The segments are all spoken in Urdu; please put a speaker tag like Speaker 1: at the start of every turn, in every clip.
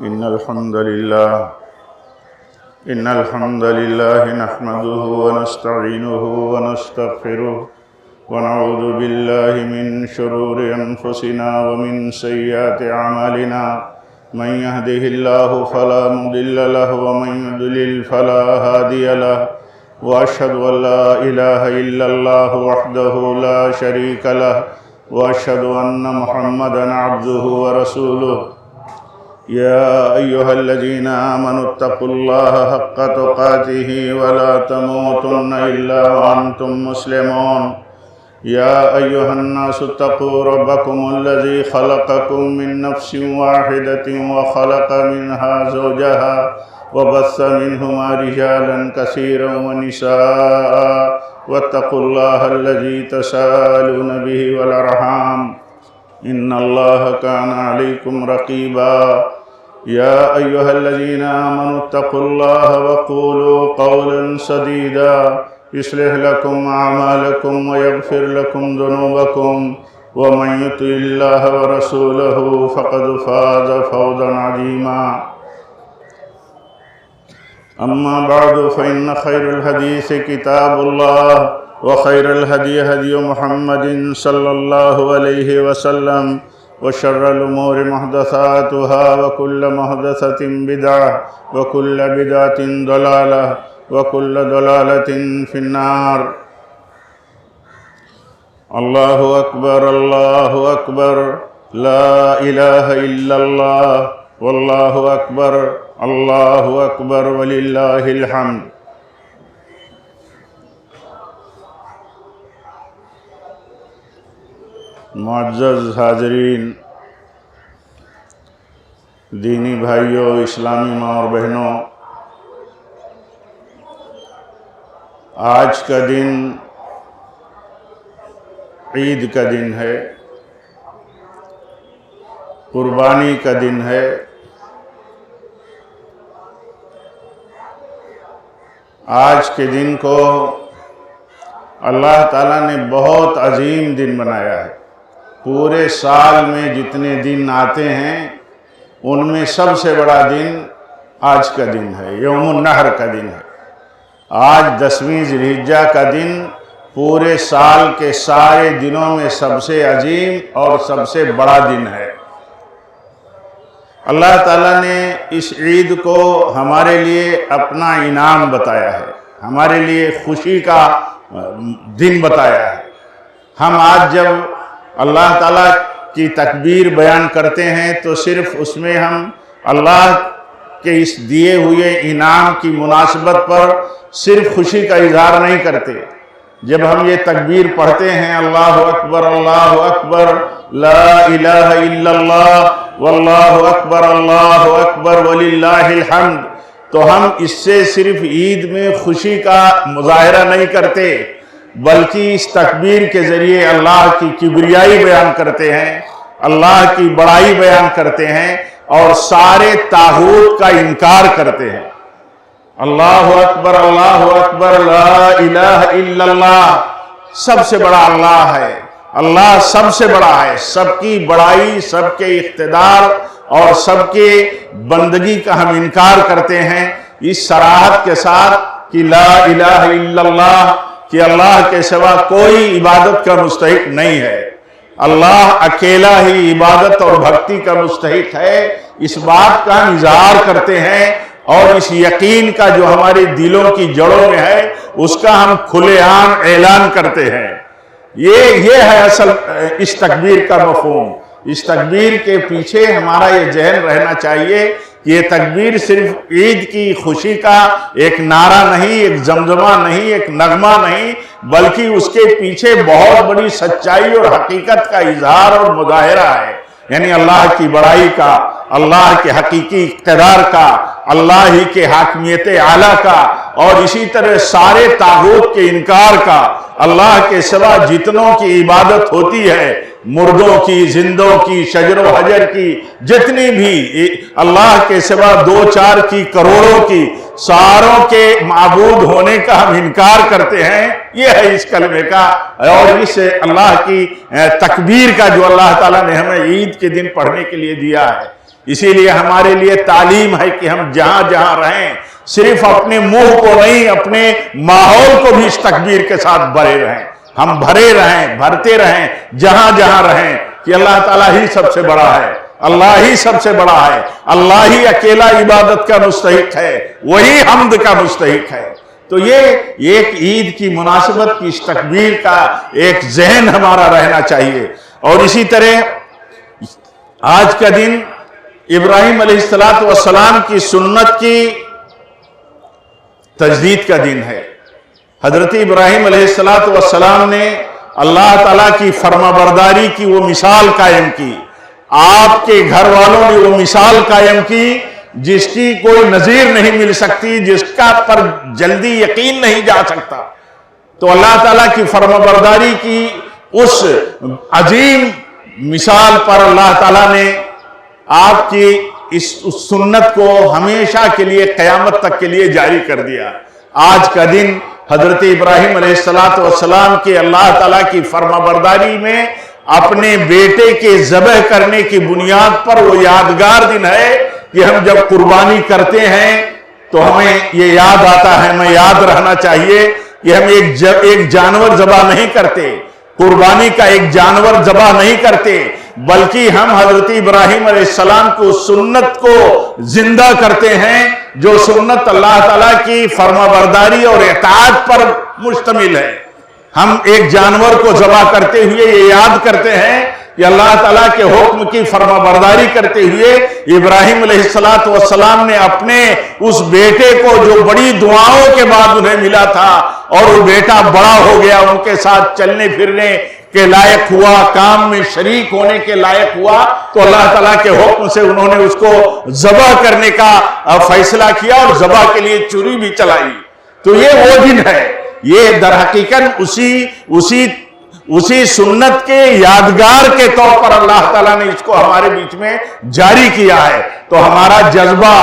Speaker 1: إن الحمد لله نحمده ونستعينه ونستغفره ونعوذ بالله من شرور أنفسنا ومن سيئات أعمالنا من يهده الله فلا مضل له ومن يضلل فلا هادي له وأشهد أن لا إله إلا الله وحده لا شريك له وأشهد أن محمدًا عبده ورسوله يا أيها الذين آمنوا اتقوا الله حق تقاته ولا تموتن إلا وأنتم مسلمون يا أيها الناس اتقوا ربكم الذي خلقكم من نفس واحدة وخلق منها زوجها وبث منهما رجالا كثيرا ونساء واتقوا الله الذي تساءلون به والأرحام إن الله كان عليكم رقيبا يا أيها الذين آمنوا اتقوا الله وقولوا قولا سديدا يصلح لكم أعمالكم ويغفر لكم ذنوبكم ومن يطع الله ورسوله فقد فاز فوزا عظيما أما بعد فإن خير الحديث كتاب الله وخير الهدي هدي محمد صلى الله عليه وسلم وشر الأمور محدثاتها وكل محدثة بدعة وكل بدعة ضلالة وكل ضلالة في النار الله أكبر الله أكبر لا إله إلا الله والله أكبر الله أكبر ولله الحمد معزز حاضرین، دینی بھائیوں، اسلامی ماں اور بہنوں، آج کا دن عید کا دن ہے، قربانی کا دن ہے۔ آج کے دن کو اللہ تعالیٰ نے بہت عظیم دن بنایا ہے۔ پورے سال میں جتنے دن آتے ہیں ان میں سب سے بڑا دن آج کا دن ہے، یوم النحر کا دن ہے۔ آج 10ویں ذی الحجہ کا دن پورے سال کے سارے دنوں میں سب سے عظیم اور سب سے بڑا دن ہے۔ اللہ تعالیٰ نے اس عید کو ہمارے لیے اپنا انعام بتایا ہے، ہمارے لیے خوشی کا دن بتایا ہے۔ ہم آج جب اللہ تعالیٰ کی تکبیر بیان کرتے ہیں تو صرف اس میں ہم اللہ کے اس دیے ہوئے انعام کی مناسبت پر صرف خوشی کا اظہار نہیں کرتے۔ جب ہم یہ تکبیر پڑھتے ہیں اللہ اکبر لا الہ الا اللہ واللہ اکبر وللہ الحمد، تو ہم اس سے صرف عید میں خوشی کا مظاہرہ نہیں کرتے بلکہ اس تکبیر کے ذریعے اللہ کی کبریائی بیان کرتے ہیں، اللہ کی بڑائی بیان کرتے ہیں اور سارے طاغوت کا انکار کرتے ہیں۔ اللہ اکبر لا الہ الا اللہ، سب سے بڑا اللہ ہے، اللہ سب سے بڑا ہے، سب کی بڑائی، سب کے اقتدار اور سب کے بندگی کا ہم انکار کرتے ہیں اس صراحت کے ساتھ کہ لا الہ الا اللہ، کہ اللہ کے سوا کوئی عبادت کا مستحق نہیں ہے، اللہ اکیلا ہی عبادت اور بھکتی کا مستحق ہے۔ اس بات کا ہم اظہار کرتے ہیں اور اس یقین کا جو ہمارے دلوں کی جڑوں میں ہے اس کا ہم کھلے عام اعلان کرتے ہیں۔ یہ ہے اصل اس تکبیر کا مفہوم۔ اس تکبیر کے پیچھے ہمارا یہ ذہن رہنا چاہیے کہ یہ تکبیر صرف عید کی خوشی کا ایک نعرہ نہیں، ایک زمزمہ نہیں، ایک نغمہ نہیں، بلکہ اس کے پیچھے بہت بڑی سچائی اور حقیقت کا اظہار اور مظاہرہ ہے، یعنی اللہ کی بڑائی کا، اللہ کے حقیقی اقتدار کا، اللہ ہی کے حاکمیت اعلیٰ کا، اور اسی طرح سارے طاغوت کے انکار کا۔ اللہ کے سوا جتنوں کی عبادت ہوتی ہے، مردوں کی، زندوں کی، شجر و حجر کی، جتنی بھی اللہ کے سوا 2-4 کی، کروڑوں کی، ساروں کے معبود ہونے کا ہم انکار کرتے ہیں۔ یہ ہے اس کلمے کا اور اس اللہ کی تکبیر کا جو اللہ تعالیٰ نے ہمیں عید کے دن پڑھنے کے لیے دیا ہے۔ اسی لیے ہمارے لیے تعلیم ہے کہ ہم جہاں جہاں رہیں صرف اپنے منہ کو نہیں، اپنے ماحول کو بھی اس تکبیر کے ساتھ بھرے رہیں، ہم بھرے رہیں، بھرتے رہیں جہاں جہاں رہیں، کہ اللہ تعالیٰ ہی سب سے بڑا ہے، اللہ ہی سب سے بڑا ہے، اللہ ہی اکیلا عبادت کا مستحق ہے، وہی حمد کا مستحق ہے۔ تو یہ ایک عید کی مناسبت کی اس تکبیر کا ایک ذہن ہمارا رہنا چاہیے۔ اور اسی طرح آج کا دن ابراہیم علیہ السلام کی سنت کی تجدید کا دن ہے۔ حضرت ابراہیم علیہ السلام نے اللہ تعالیٰ کی فرما برداری کی وہ مثال قائم کی، آپ کے گھر والوں نے وہ مثال قائم کی جس کی کوئی نظیر نہیں مل سکتی، جس کا پر جلدی یقین نہیں جا سکتا۔ تو اللہ تعالیٰ کی فرما برداری کی اس عظیم مثال پر اللہ تعالیٰ نے آپ کی اس سنت کو ہمیشہ کے لیے قیامت تک کے لیے جاری کر دیا۔ آج کا دن حضرت ابراہیم علیہ السلام کے اللہ تعالیٰ کی فرما برداری میں اپنے بیٹے کے ذبح کرنے کی بنیاد پر وہ یادگار دن ہے کہ ہم جب قربانی کرتے ہیں تو ہمیں یہ یاد آتا ہے، ہمیں یاد رہنا چاہیے کہ ہم ایک جانور ذبح نہیں کرتے، قربانی کا ایک جانور ذبح نہیں کرتے، بلکہ ہم حضرت ابراہیم علیہ السلام کو سنت کو زندہ کرتے ہیں، جو سنت اللہ تعالیٰ کی فرما برداری اور اطاعت پر مشتمل ہے۔ ہم ایک جانور کو ذبح کرتے ہوئے یہ یاد کرتے ہیں کہ اللہ تعالیٰ کے حکم کی فرما برداری کرتے ہوئے ابراہیم علیہ السلام نے اپنے اس بیٹے کو جو بڑی دعاؤں کے بعد انہیں ملا تھا اور وہ بیٹا بڑا ہو گیا، ان کے ساتھ چلنے پھرنے کے لائق ہوا، کام میں شریک ہونے کے لائق ہوا، تو اللہ تعالیٰ کے حکم سے انہوں نے اس کو ذبح کرنے کا فیصلہ کیا اور ذبح کے لیے چھری بھی چلائی۔ تو یہ وہ دن ہے، یہ در حقیقت اسی سنت کے یادگار کے طور پر اللہ تعالیٰ نے اس کو ہمارے بیچ میں جاری کیا ہے۔ تو ہمارا جذبہ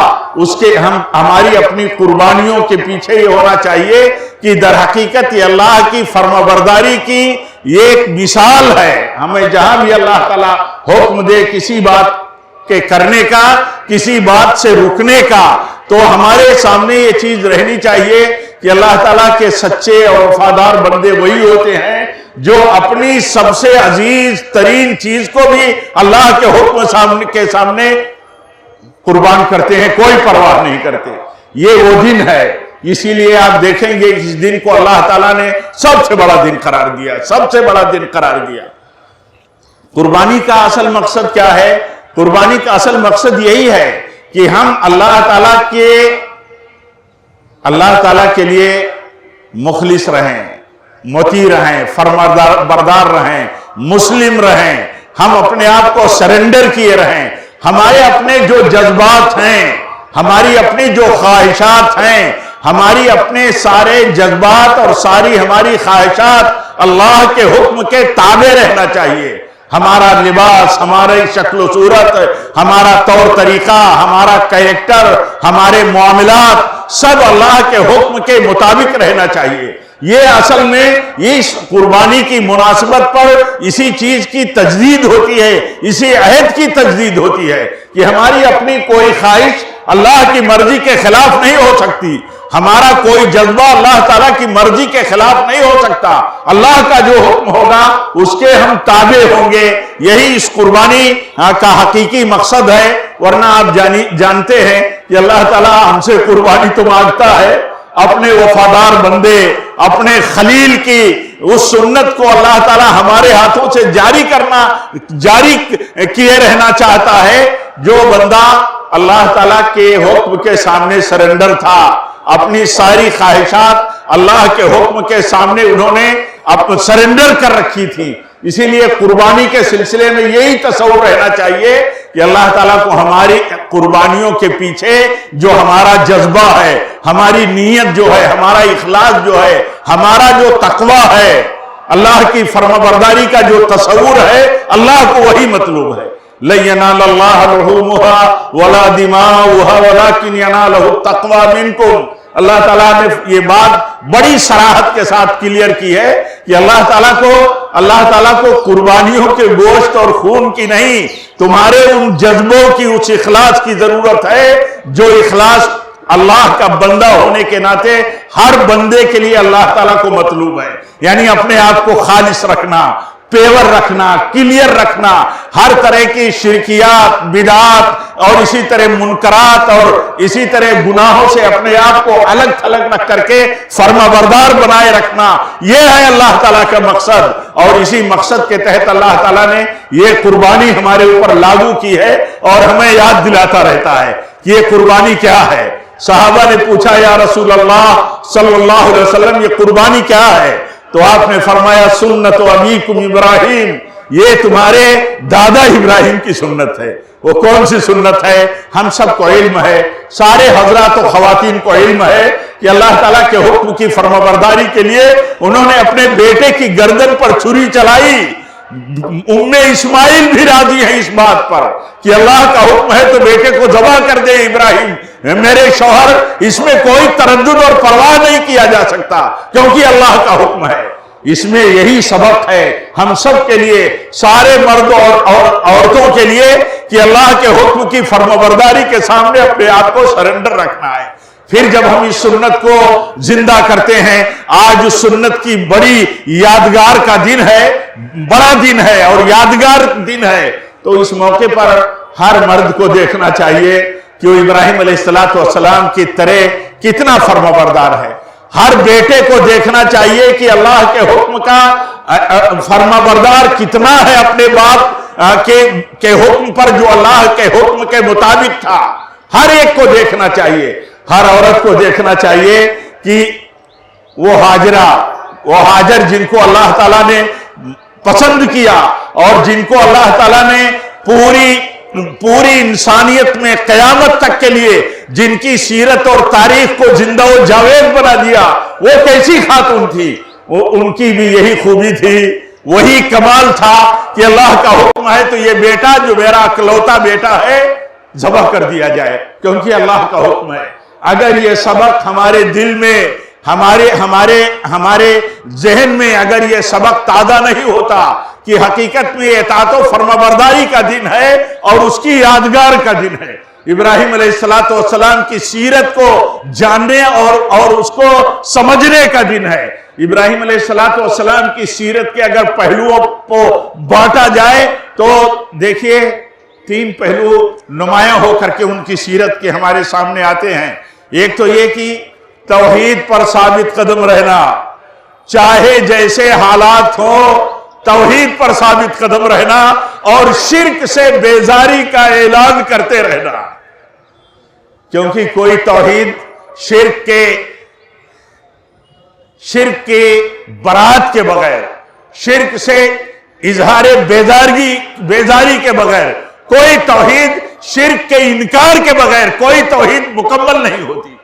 Speaker 1: ہماری اپنی قربانیوں کے پیچھے یہ ہونا چاہیے کہ در حقیقت یہ اللہ کی فرما برداری کی یہ ایک مثال ہے۔ ہمیں جہاں بھی اللہ تعالیٰ حکم دے کسی بات کے کرنے کا، کسی بات سے رکنے کا، تو ہمارے سامنے یہ چیز رہنی چاہیے کہ اللہ تعالیٰ کے سچے اور وفادار بندے وہی ہوتے ہیں جو اپنی سب سے عزیز ترین چیز کو بھی اللہ کے حکم کے سامنے قربان کرتے ہیں، کوئی پرواہ نہیں کرتے۔ یہ وہ دن ہے، اسی لیے آپ دیکھیں گے اس دن کو اللہ تعالیٰ نے سب سے بڑا دن قرار دیا، سب سے بڑا دن قرار دیا۔ قربانی کا اصل مقصد کیا ہے؟ قربانی کا اصل مقصد یہی ہے کہ ہم اللہ تعالیٰ کے لیے مخلص رہیں، مطیع رہیں، فرما بردار رہیں، مسلم رہیں، ہم اپنے آپ کو سرنڈر کیے رہیں، ہمارے اپنے جو جذبات ہیں، ہماری اپنی جو خواہشات ہیں، ہماری اپنے سارے جذبات اور ساری ہماری خواہشات اللہ کے حکم کے تابع رہنا چاہیے۔ ہمارا لباس، ہماری شکل و صورت، ہمارا طور طریقہ، ہمارا کریکٹر، ہمارے معاملات سب اللہ کے حکم کے مطابق رہنا چاہیے۔ یہ اصل میں اس قربانی کی مناسبت پر اسی چیز کی تجدید ہوتی ہے، اسی عہد کی تجدید ہوتی ہے کہ ہماری اپنی کوئی خواہش اللہ کی مرضی کے خلاف نہیں ہو سکتی، ہمارا کوئی جذبہ اللہ تعالیٰ کی مرضی کے خلاف نہیں ہو سکتا، اللہ کا جو حکم ہوگا اس کے ہم تابع ہوں گے۔ یہی اس قربانی کا حقیقی مقصد ہے، ورنہ آپ جانتے ہیں کہ اللہ تعالیٰ ہم سے قربانی تو مانگتا ہے، اپنے وفادار بندے، اپنے خلیل کی اس سنت کو اللہ تعالیٰ ہمارے ہاتھوں سے جاری کیے رہنا چاہتا ہے۔ جو بندہ اللہ تعالیٰ کے حکم کے سامنے سرنڈر تھا، اپنی ساری خواہشات اللہ کے حکم کے سامنے انہوں نے سرنڈر کر رکھی تھی، اسی لیے قربانی کے سلسلے میں یہی تصور رہنا چاہیے کہ اللہ تعالیٰ کو ہماری قربانیوں کے پیچھے جو ہمارا جذبہ ہے، ہماری نیت جو ہے، ہمارا اخلاص جو ہے، ہمارا جو تقوی ہے، اللہ کی فرما برداری کا جو تصور ہے، اللہ کو وہی مطلوب ہے۔ لَن يَنَالَ اللَّهَ لُحُومُهَا وَلَا دِمَاؤُهَا وَلَكِنْ يَنَالُهُ التَّقْوَىٰ مِنكُمْ۔ اللہ تعالیٰ نے یہ بات بڑی صراحت کے ساتھ کلیئر کی ہے کہ اللہ تعالیٰ کو اللہ تعالیٰ کو قربانیوں کے گوشت اور خون کی نہیں، تمہارے ان جذبوں کی، اس اخلاص کی ضرورت ہے جو اخلاص اللہ کا بندہ ہونے کے ناطے ہر بندے کے لیے اللہ تعالیٰ کو مطلوب ہے۔ یعنی اپنے آپ کو خالص رکھنا، پیور رکھنا، کلیئر رکھنا، ہر طرح کی شرکیات، بدعات اور اسی طرح منکرات اور اسی طرح گناہوں سے اپنے آپ کو الگ تھلگ رکھ کر کے فرما بردار بنائے رکھنا، یہ ہے اللہ تعالیٰ کا مقصد۔ اور اسی مقصد کے تحت اللہ تعالیٰ نے یہ قربانی ہمارے اوپر لاگو کی ہے اور ہمیں یاد دلاتا رہتا ہے کہ یہ قربانی کیا ہے۔ صحابہ نے پوچھا یا رسول اللہ صلی اللہ علیہ وسلم یہ قربانی کیا ہے؟ تو آپ نے فرمایا سنت ابیکم ابراہیم، یہ تمہارے دادا ابراہیم کی سنت ہے۔ وہ کون سی سنت ہے؟ ہم سب کو علم ہے، سارے حضرات و خواتین کو علم ہے کہ اللہ تعالیٰ کے حکم کی فرما برداری کے لیے انہوں نے اپنے بیٹے کی گردن پر چھری چلائی۔ ام اسماعیل بھی راضی ہیں اس بات پر کہ اللہ کا حکم ہے تو بیٹے کو ذبح کر دے ابراہیم، میرے شوہر، اس میں کوئی تردد اور پرواہ نہیں کیا جا سکتا کیونکہ اللہ کا حکم ہے۔ اس میں یہی سبق ہے ہم سب کے لیے، سارے مرد اور عورتوں کے لیے، کہ اللہ کے حکم کی فرما برداری کے سامنے اپنے آپ کو سرنڈر رکھنا ہے۔ پھر جب ہم اس سنت کو زندہ کرتے ہیں، آج اس سنت کی بڑی یادگار کا دن ہے، بڑا دن ہے اور یادگار دن ہے، تو اس موقع پر ہر مرد کو دیکھنا چاہیے کہ وہ ابراہیم علیہ السلام کی طرح کتنا فرما بردار ہے۔ ہر بیٹے کو دیکھنا چاہیے کہ اللہ کے حکم کا فرما بردار کتنا ہے اپنے باپ کے حکم پر، جو اللہ کے حکم کے مطابق تھا۔ ہر ایک کو دیکھنا چاہیے، ہر عورت کو دیکھنا چاہیے کہ وہ ہاجر جن کو اللہ تعالیٰ نے پسند کیا اور جن کو اللہ تعالیٰ نے پوری انسانیت میں قیامت تک کے لیے جن کی سیرت اور تاریخ کو زندہ و جاوید بنا دیا، وہ کیسی خاتون تھی؟ وہ ان کی بھی یہی خوبی تھی، وہی کمال تھا کہ اللہ کا حکم ہے تو یہ بیٹا جو میرا اکلوتا بیٹا ہے ذبح کر دیا جائے، کیونکہ اللہ کا حکم ہے۔ اگر یہ سبق ہمارے دل میں، ہمارے ذہن میں اگر یہ سبق تازہ نہیں ہوتا کہ حقیقت میں اطاعت و فرما برداری کا دن ہے اور اس کی یادگار کا دن ہے، ابراہیم علیہ السلام کی سیرت کو جاننے اور اس کو سمجھنے کا دن ہے۔ ابراہیم علیہ السلام کی سیرت کے اگر پہلوؤں کو بانٹا جائے تو دیکھیے 3 پہلو نمایاں ہو کر کے ان کی سیرت کے ہمارے سامنے آتے ہیں۔ ایک تو یہ کہ توحید پر ثابت قدم رہنا، چاہے جیسے حالات ہوں توحید پر ثابت قدم رہنا اور شرک سے بیزاری کا اعلان کرتے رہنا، کیونکہ کوئی توحید شرک کے برات کے بغیر، شرک سے اظہار بیزاری کے بغیر، کوئی توحید شرک کے انکار کے بغیر کوئی توحید مکمل نہیں ہوتی۔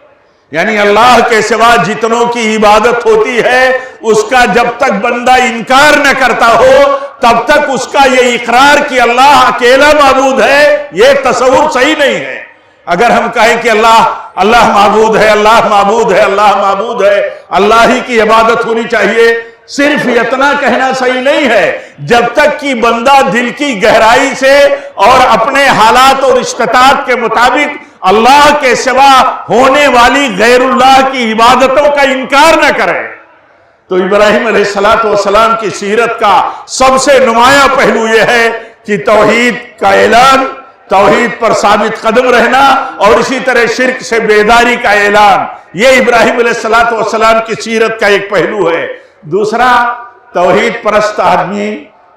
Speaker 1: یعنی اللہ کے سوا جتنوں کی عبادت ہوتی ہے اس کا جب تک بندہ انکار نہ کرتا ہو تب تک اس کا یہ اقرار کہ اللہ اکیلا معبود ہے یہ تصور صحیح نہیں ہے۔ اگر ہم کہیں کہ اللہ معبود ہے، اللہ معبود ہے، اللہ معبود ہے، اللہ ہی کی عبادت ہونی چاہیے، صرف اتنا کہنا صحیح نہیں ہے جب تک کہ بندہ دل کی گہرائی سے اور اپنے حالات اور استطاعت کے مطابق اللہ کے سوا ہونے والی غیر اللہ کی عبادتوں کا انکار نہ کرے۔ تو ابراہیم علیہ السلام کی سیرت کا سب سے نمایاں پہلو یہ ہے کہ توحید کا اعلان، توحید پر ثابت قدم رہنا اور اسی طرح شرک سے بیداری کا اعلان، یہ ابراہیم علیہ السلام کی سیرت کا ایک پہلو ہے۔ دوسرا، توحید پرست آدمی،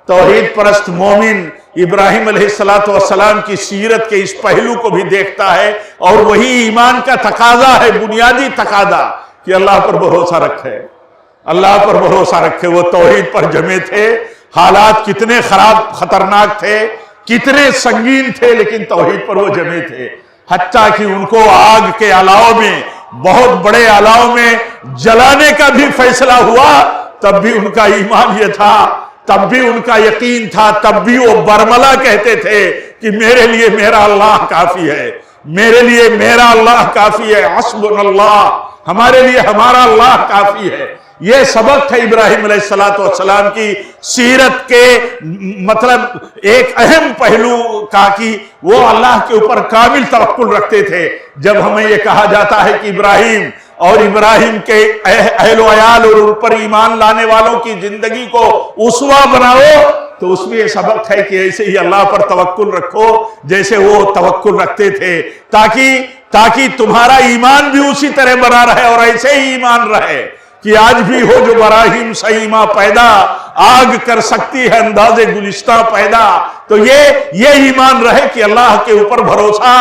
Speaker 1: توحید پرست مومن ابراہیم علیہ السلام کی سیرت کے اس پہلو کو بھی دیکھتا ہے اور وہی ایمان کا تقاضا ہے، بنیادی تقاضا، کہ اللہ پر بھروسہ رکھے، اللہ پر بھروسہ رکھے۔ وہ توحید پر جمے تھے، حالات کتنے خراب خطرناک تھے، کتنے سنگین تھے، لیکن توحید پر وہ جمے تھے، حتیٰ کہ ان کو آگ کے علاؤ میں، بہت بڑے علاؤ میں جلانے کا بھی فیصلہ ہوا، تب بھی ان کا ایمان یہ تھا، تب بھی ان کا یقین تھا، تب بھی وہ برملا کہتے تھے کہ میرے لیے میرا اللہ کافی ہے، میرے لیے میرا اللہ کافی ہے، حسبنا اللہ، ہمارے لیے ہمارا اللہ کافی ہے۔ یہ سبق تھا ابراہیم علیہ السلام کی سیرت کے مطلب ایک اہم پہلو کا کہ وہ اللہ کے اوپر کامل توکل رکھتے تھے۔ جب ہمیں یہ کہا جاتا ہے کہ ابراہیم اور ابراہیم کے اہل و عیال اور ان پر ایمان لانے والوں کی زندگی کو اسوہ بناؤ، تو اس میں یہ سبق ہے کہ ایسے ہی اللہ پر توکل رکھو جیسے وہ توکل رکھتے تھے، تاکہ تمہارا ایمان بھی اسی طرح بنا رہے اور ایسے ہی ایمان رہے کہ آج بھی ہو جو براہیم سیما پیدا، آگ کر سکتی ہے انداز گلستہ پیدا۔ تو یہ ایمان رہے کہ اللہ کے اوپر بھروسہ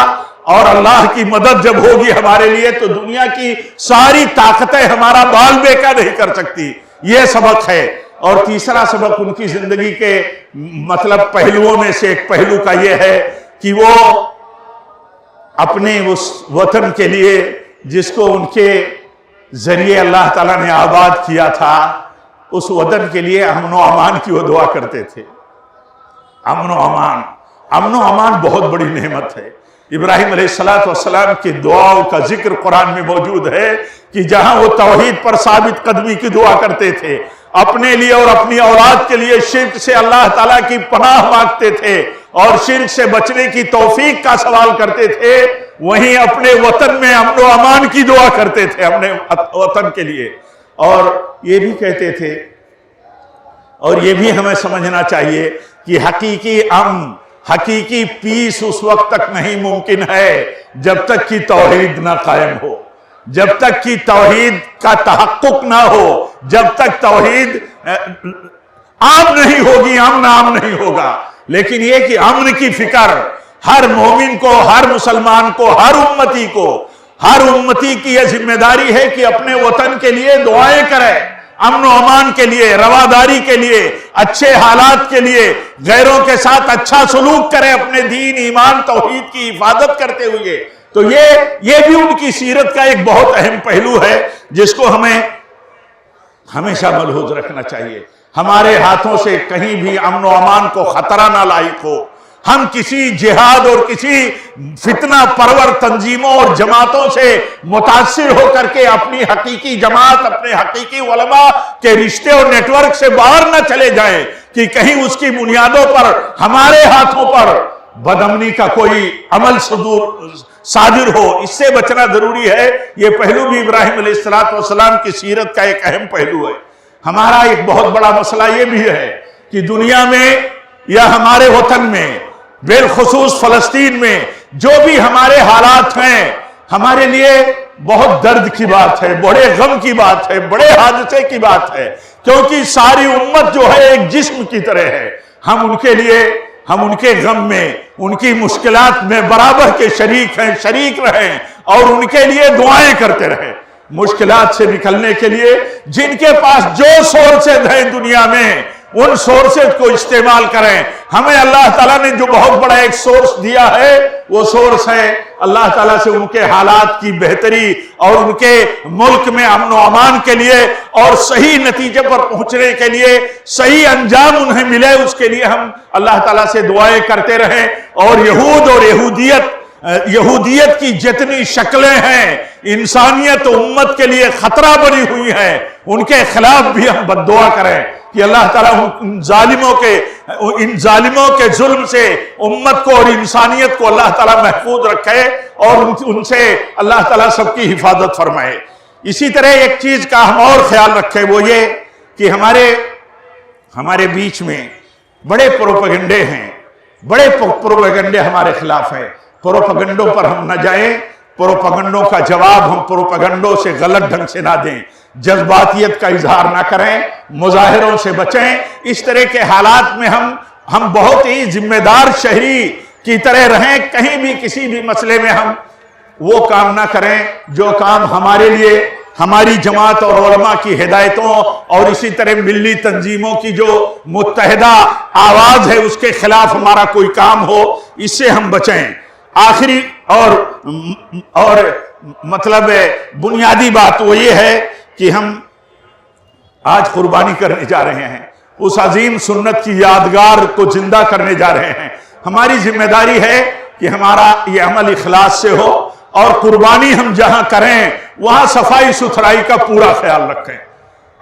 Speaker 1: اور اللہ کی مدد جب ہوگی ہمارے لیے تو دنیا کی ساری طاقتیں ہمارا بال بیکا نہیں کر سکتی۔ یہ سبق ہے۔ اور تیسرا سبق ان کی زندگی کے مطلب پہلوؤں میں سے ایک پہلو کا یہ ہے کہ وہ اپنے اس وطن کے لیے جس کو ان کے ذریعے اللہ تعالیٰ نے آباد کیا تھا، اس وطن کے لیے امن و امان کی وہ دعا کرتے تھے۔ امن و امان بہت بڑی نعمت ہے۔ ابراہیم علیہ السلام کی دعاؤں کا ذکر قرآن میں موجود ہے کہ جہاں وہ توحید پر ثابت قدمی کی دعا کرتے تھے، اپنے لیے اور اپنی اولاد کے لیے شرک سے اللہ تعالیٰ کی پناہ مانگتے تھے اور شرک سے بچنے کی توفیق کا سوال کرتے تھے، وہیں اپنے وطن میں امن و امان کی دعا کرتے تھے اپنے وطن کے لیے۔ اور یہ بھی کہتے تھے، اور یہ بھی ہمیں سمجھنا چاہیے کہ حقیقی امن، حقیقی پیس اس وقت تک نہیں ممکن ہے جب تک کہ توحید نہ قائم ہو، جب تک کہ توحید کا تحقق نہ ہو، جب تک توحید عام نہیں ہوگی، امن عام نہیں ہوگا۔ لیکن یہ کہ امن کی فکر ہر مومن کو، ہر مسلمان کو، ہر امتی کی یہ ذمہ داری ہے کہ اپنے وطن کے لیے دعائیں کرے، امن و امان کے لیے، رواداری کے لیے، اچھے حالات کے لیے، غیروں کے ساتھ اچھا سلوک کرے، اپنے دین، ایمان، توحید کی حفاظت کرتے ہوئے۔ تو یہ بھی ان کی سیرت کا ایک بہت اہم پہلو ہے جس کو ہمیں ہمیشہ ملحوظ رکھنا چاہیے۔ ہمارے ہاتھوں سے کہیں بھی امن و امان کو خطرہ نہ لاحق ہو، ہم کسی جہاد اور کسی فتنہ پرور تنظیموں اور جماعتوں سے متاثر ہو کر کے اپنی حقیقی جماعت، اپنے حقیقی علماء کے رشتے اور نیٹ ورک سے باہر نہ چلے جائیں کہ کہیں اس کی بنیادوں پر ہمارے ہاتھوں پر بدامنی کا کوئی عمل صادر ہو۔ اس سے بچنا ضروری ہے۔ یہ پہلو بھی ابراہیم علیہ السلام کی سیرت کا ایک اہم پہلو ہے۔ ہمارا ایک بہت بڑا مسئلہ یہ بھی ہے کہ دنیا میں یا ہمارے وطن میں، بالخصوص فلسطین میں جو بھی ہمارے حالات ہیں، ہمارے لیے بہت درد کی بات ہے، بڑے غم کی بات ہے، بڑے حادثے کی بات ہے، کیونکہ ساری امت جو ہے ایک جسم کی طرح ہے۔ ہم ان کے غم میں، ان کی مشکلات میں برابر کے شریک ہیں، شریک رہیں اور ان کے لیے دعائیں کرتے رہیں۔ مشکلات سے نکلنے کے لیے جن کے پاس جو سورسز ہیں دنیا میں، ان سورسز کو استعمال کریں۔ ہمیں اللہ تعالیٰ نے جو بہت بڑا ایک سورس دیا ہے، وہ سورس ہے اللہ تعالیٰ سے ان کے حالات کی بہتری اور ان کے ملک میں امن و امان کے لیے اور صحیح نتیجے پر پہنچنے کے لیے، صحیح انجام انہیں ملے، اس کے لیے ہم اللہ تعالیٰ سے دعائیں کرتے رہیں۔ اور یہود اور یہودیت کی جتنی شکلیں ہیں، انسانیت و امت کے لیے خطرہ بنی ہوئی ہیں، ان کے خلاف بھی ہم بد دعا کریں کہ اللہ تعالیٰ ان ظالموں کے ظلم سے امت کو اور انسانیت کو اللہ تعالیٰ محفوظ رکھے اور ان سے اللہ تعالیٰ سب کی حفاظت فرمائے۔ اسی طرح ایک چیز کا ہم اور خیال رکھیں، وہ یہ کہ ہمارے بیچ میں بڑے پروپیگنڈے ہیں، بڑے پروپیگنڈے ہمارے خلاف ہیں۔ پروپیگنڈوں پر ہم نہ جائیں، پروپیگنڈوں کا جواب ہم پروپیگنڈوں سے غلط ڈھنگ سے نہ دیں، جذباتیت کا اظہار نہ کریں، مظاہروں سے بچیں۔ اس طرح کے حالات میں ہم بہت ہی ذمہ دار شہری کی طرح رہیں، کہیں بھی کسی بھی مسئلے میں ہم وہ کام نہ کریں جو کام ہمارے لیے، ہماری جماعت اور علماء کی ہدایتوں اور اسی طرح ملی تنظیموں کی جو متحدہ آواز ہے اس کے خلاف ہمارا کوئی کام ہو، اس سے ہم بچیں۔ آخری اور مطلب بنیادی بات وہ یہ ہے کہ ہم آج قربانی کرنے جا رہے ہیں، اس عظیم سنت کی یادگار کو زندہ کرنے جا رہے ہیں۔ ہماری ذمہ داری ہے کہ ہمارا یہ عمل اخلاص سے ہو اور قربانی ہم جہاں کریں وہاں صفائی ستھرائی کا پورا خیال رکھیں۔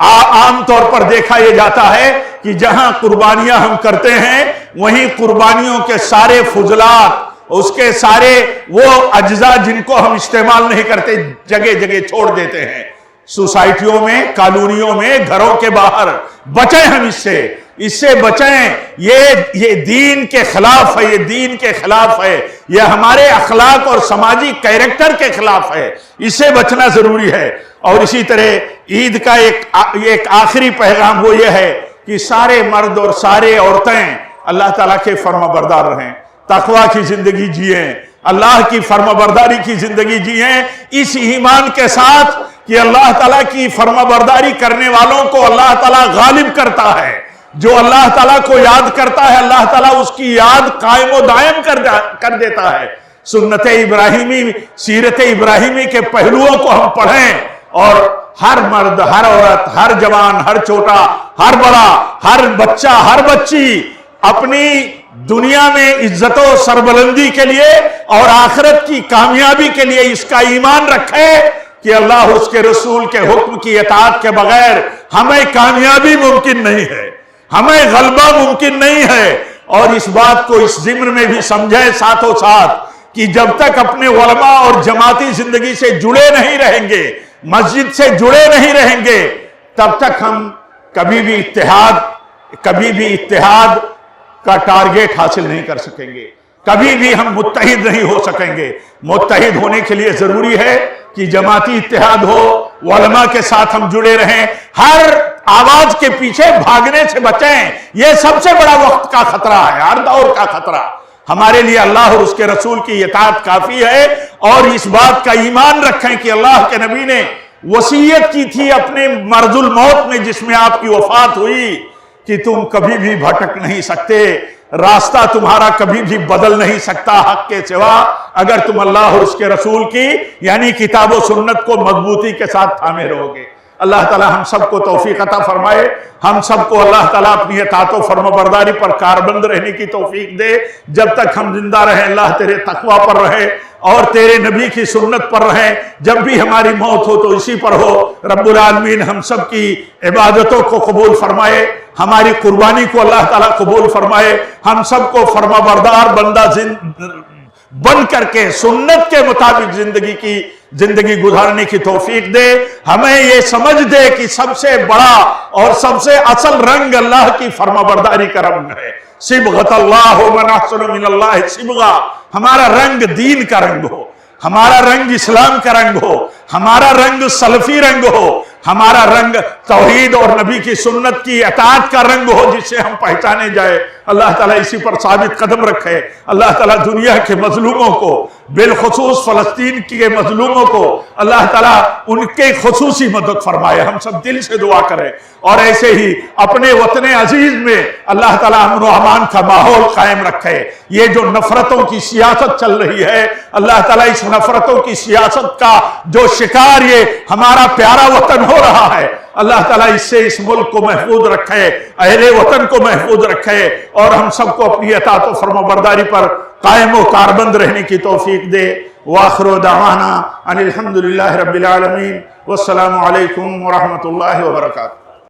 Speaker 1: عام طور پر دیکھا یہ جاتا ہے کہ جہاں قربانیاں ہم کرتے ہیں وہیں قربانیوں کے سارے فضلات، اس کے سارے وہ اجزاء جن کو ہم استعمال نہیں کرتے جگہ جگہ چھوڑ دیتے ہیں، سوسائٹیوں میں، کالونیوں میں، گھروں کے باہر۔ بچیں ہم اس سے بچیں، یہ دین کے خلاف ہے، یہ دین کے خلاف ہے، یہ ہمارے اخلاق اور سماجی کیریکٹر کے خلاف ہے، اس سے بچنا ضروری ہے۔ اور اسی طرح عید کا ایک آخری پیغام وہ یہ ہے کہ سارے مرد اور سارے عورتیں اللہ تعالیٰ کے فرما بردار رہیں، تقوی کی زندگی جئیں، اللہ کی فرما برداری کی زندگی جئیں، اس ایمان کے ساتھ کہ اللہ تعالیٰ کی فرما برداری کرنے والوں کو اللہ تعالیٰ غالب کرتا ہے۔ جو اللہ تعالیٰ کو یاد کرتا ہے اللہ تعالیٰ اس کی یاد قائم و دائم کر دیتا ہے۔ سنت ابراہیمی، سیرت ابراہیمی کے پہلوؤں کو ہم پڑھیں، اور ہر مرد، ہر عورت، ہر جوان، ہر چھوٹا، ہر بڑا، ہر بچہ، ہر بچی اپنی دنیا میں عزت و سربلندی کے لیے اور آخرت کی کامیابی کے لیے اس کا ایمان رکھے کہ اللہ اس کے رسول کے حکم کی اطاعت کے بغیر ہمیں کامیابی ممکن نہیں ہے، ہمیں غلبہ ممکن نہیں ہے۔ اور اس بات کو اس ضمن میں بھی سمجھیں ساتھوں ساتھ کہ جب تک اپنے علماء اور جماعتی زندگی سے جڑے نہیں رہیں گے، مسجد سے جڑے نہیں رہیں گے، تب تک ہم کبھی بھی اتحاد کا ٹارگیٹ حاصل نہیں کر سکیں گے، کبھی بھی ہم متحد نہیں ہو سکیں گے۔ متحد ہونے کے لیے ضروری ہے کہ جماعتی اتحاد ہو، علماء کے ساتھ ہم جڑے رہیں، ہر آواز کے پیچھے بھاگنے سے بچیں۔ یہ سب سے بڑا وقت کا خطرہ ہے، ہر دور کا خطرہ۔ ہمارے لیے اللہ اور اس کے رسول کی اطاعت کافی ہے، اور اس بات کا ایمان رکھیں کہ اللہ کے نبی نے وصیت کی تھی اپنے مرض الموت میں جس میں آپ کی وفات ہوئی کہ تم کبھی بھی بھٹک نہیں سکتے، راستہ تمہارا کبھی بھی بدل نہیں سکتا حق کے سوا، اگر تم اللہ اور اس کے رسول کی یعنی کتاب و سنت کو مضبوطی کے ساتھ تھامے رہو گے۔ اللہ تعالی ہم سب کو توفیق عطا فرمائے، ہم سب کو اللہ تعالیٰ اپنی اطاعت و فرما برداری پر کاربند رہنے کی توفیق دے۔ جب تک ہم زندہ رہیں اللہ تیرے تقوی پر رہے اور تیرے نبی کی سنت پر رہیں، جب بھی ہماری موت ہو تو اسی پر ہو۔ رب العالمین ہم سب کی عبادتوں کو قبول فرمائے، ہماری قربانی کو اللہ تعالیٰ قبول فرمائے، ہم سب کو فرما بردار بندہ بن کر کے سنت کے مطابق زندگی گزارنے کی توفیق دے۔ ہمیں یہ سمجھ دے کہ سب سے بڑا اور سب سے اصل رنگ اللہ کی فرما برداری کا رنگ ہے۔ صبغۃ اللہ ومن احسن من اللہ صبغہ، ہمارا رنگ دین کا رنگ ہو، ہمارا رنگ اسلام کا رنگ ہو، ہمارا رنگ سلفی رنگ ہو، ہمارا رنگ توحید اور نبی کی سنت کی اطاعت کا رنگ ہو جس سے ہم پہچانے جائے۔ اللہ تعالیٰ اسی پر ثابت قدم رکھے۔ اللہ تعالیٰ دنیا کے مظلوموں کو، بالخصوص فلسطین کے مظلوموں کو اللہ تعالیٰ ان کے خصوصی مدد فرمائے۔ ہم سب دل سے دعا کریں، اور ایسے ہی اپنے وطن عزیز میں اللہ تعالیٰ امن و امان کا ماحول قائم رکھے۔ یہ جو نفرتوں کی سیاست چل رہی ہے، اللہ تعالیٰ اس نفرتوں کی سیاست کا جو شکار یہ ہمارا پیارا وطن ہو رہا ہے، اللہ تعالیٰ اس سے اس ملک کو محفوظ رکھے، اہل وطن کو محفوظ رکھے، اور ہم سب کو اپنی اطاعت و فرما برداری پر قائم و کاربند رہنے کی توفیق دے۔ وآخر دعوانا ان الحمدللہ رب العالمین، والسلام علیکم ورحمۃ اللہ وبرکاتہ۔